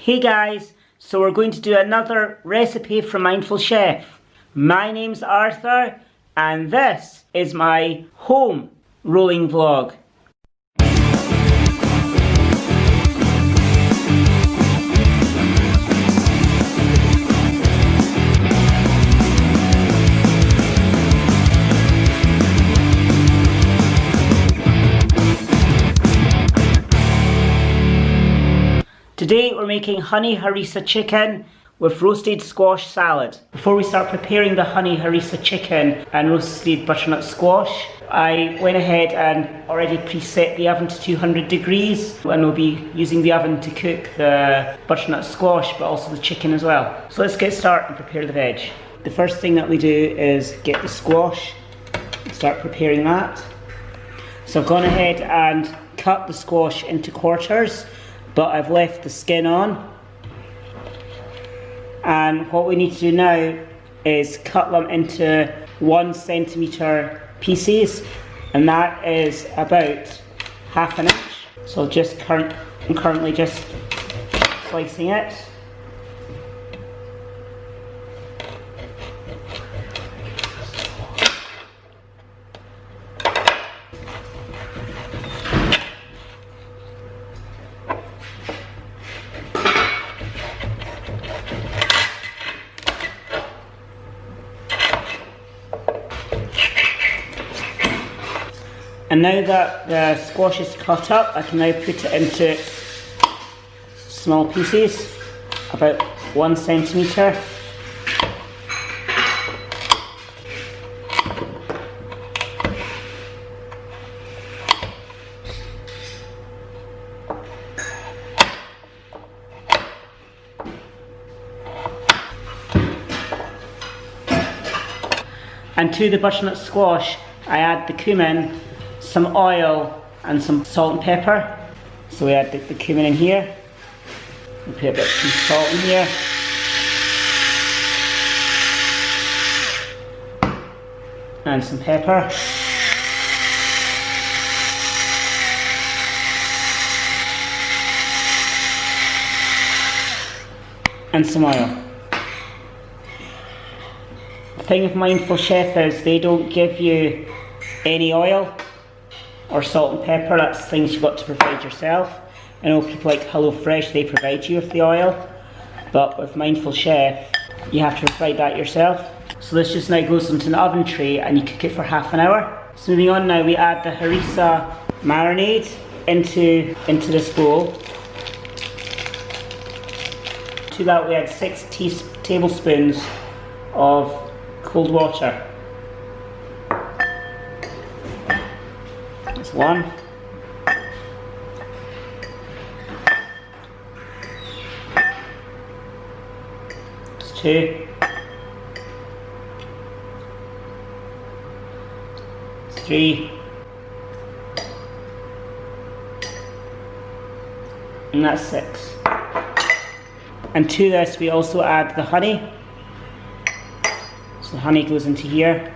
Hey guys, so we're going to do another recipe from Mindful Chef. My name's Arthur and this is my home rolling vlog. Today we're making honey harissa chicken with roasted squash salad. Before we start preparing the honey harissa chicken and roasted butternut squash, I went ahead and already preset the oven to 200 degrees, and we'll be using the oven to cook the butternut squash but also the chicken as well. So let's get started and prepare the veg. The first thing that we do is get the squash and start preparing that. So I've gone ahead and cut the squash into quarters, but I've left the skin on. And what we need to do now is cut them into 1 centimetre pieces, and that is about half an inch. So I'm currently just slicing it. And now that the squash is cut up, I can now put it into small pieces, about 1 centimetre. And to the butternut squash, I add the cumin, some oil and some salt and pepper. So we add the cumin in here, we put a bit of salt in here, and some pepper, and some oil. The thing with Mindful Chef is they don't give you any oil or salt and pepper. That's things you've got to provide yourself. I know people like HelloFresh, they provide you with the oil, but with Mindful Chef you have to provide that yourself. So this just now goes into an oven tray and you cook it for half an hour. So moving on now, we add the harissa marinade into this bowl. To that we add 6 tablespoons of cold water. That's 1. That's 2. That's 3. And that's 6. And to this we also add the honey. So the honey goes into here.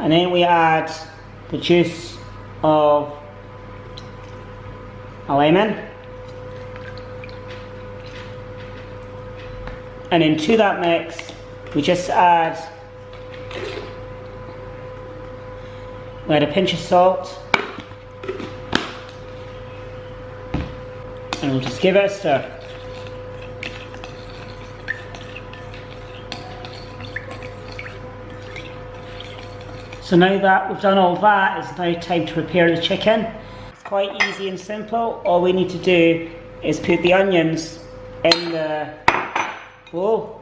And then we add the juice of a lemon. And into that mix, we just add a pinch of salt. And we'll just give it a stir. So now that we've done all that, it's now time to prepare the chicken. It's quite easy and simple. All we need to do is put the onions in the bowl.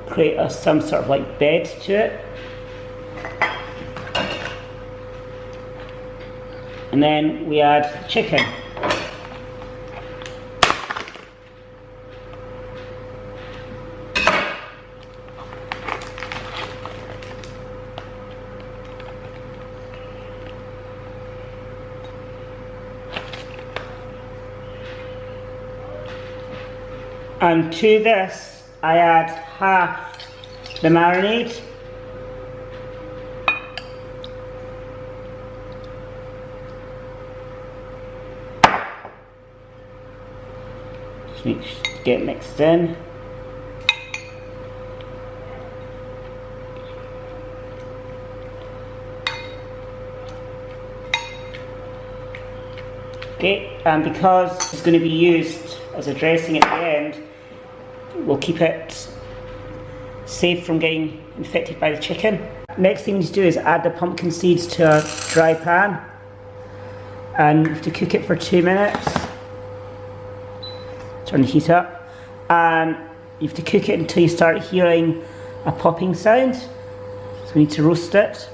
Create some sort of like bed to it. And then we add the chicken. And to this I add half the marinade Just get mixed in. Okay, and because it's going to be used as a dressing at the end, we'll keep it safe from getting infected by the chicken. Next thing we need to do is add the pumpkin seeds to a dry pan, and you have to cook it for 2 minutes. Turn the heat up, and you have to cook it until you start hearing a popping sound. So we need to roast it.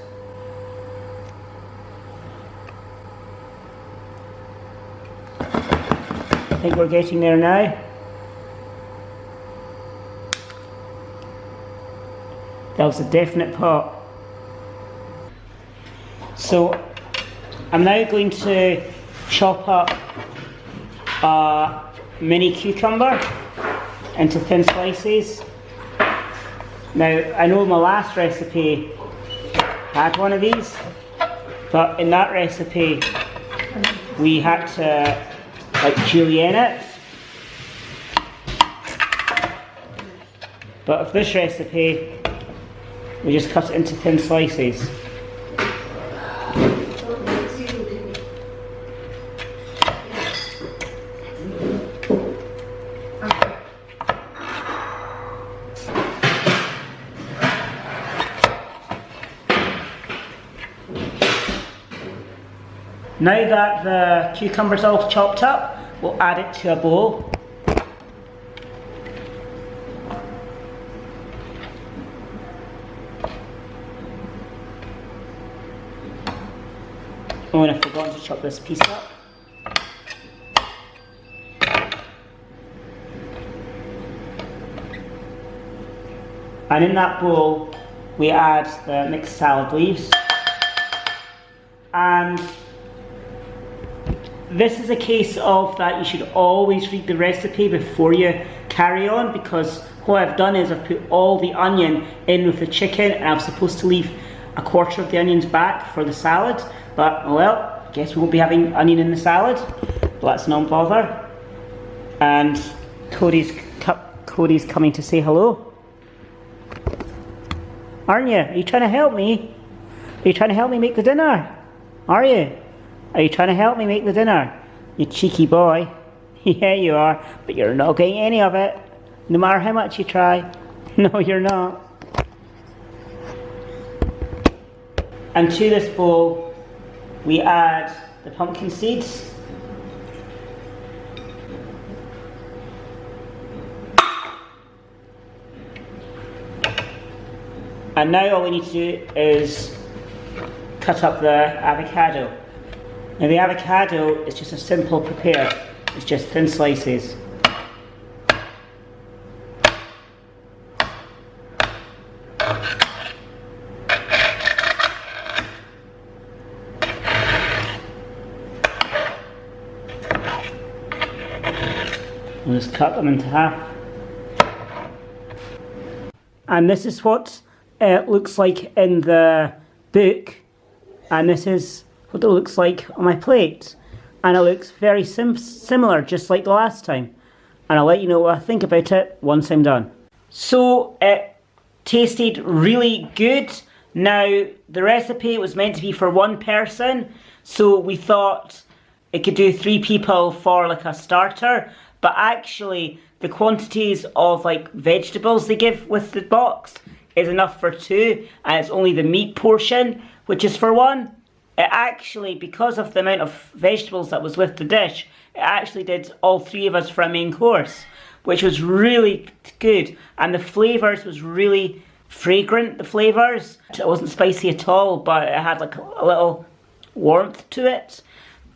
I think we're getting there now. That was a definite pop. So I'm now going to chop up a mini cucumber into thin slices. Now I know my last recipe had one of these, but in that recipe we had to like julienne it. But with this recipe, we just cut it into thin slices. Now that the cucumber's all chopped up, we'll add it to a bowl. Oh, and I forgot to chop this piece up. And in that bowl, we add the mixed salad leaves. And this is a case of that you should always read the recipe before you carry on, because what I've done is I've put all the onion in with the chicken, and I'm supposed to leave a quarter of the onions back for the salad. But, well, I guess we won't be having onion in the salad, but let's not bother. And Cody's coming to say hello. Aren't you? Are you trying to help me? Are you trying to help me make the dinner? Are you? Are you trying to help me make the dinner? You cheeky boy. Yeah, you are, but you're not getting any of it, no matter how much you try. No, you're not. And to this bowl, we add the pumpkin seeds. And now all we need to do is cut up the avocado. Now the avocado is just a simple prepare, it's just thin slices. We'll just cut them into half. And this is what it looks like in the book, and this is what it looks like on my plate, and it looks very similar, just like the last time, and I'll let you know what I think about it once I'm done. So it tasted really good. Now the recipe was meant to be for one person, so we thought it could do 3 people for like a starter, but actually the quantities of like vegetables they give with the box is enough for 2, and it's only the meat portion which is for 1. It actually, because of the amount of vegetables that was with the dish, it actually did all 3 of us for a main course, which was really good. And the flavours was really fragrant, the flavours. It wasn't spicy at all, but it had like a little warmth to it.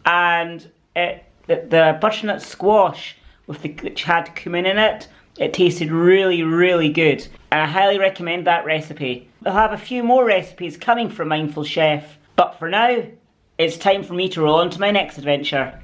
And the butternut squash, which had cumin in it, it tasted really, really good. And I highly recommend that recipe. I'll have a few more recipes coming from Mindful Chef. But for now, it's time for me to roll on to my next adventure.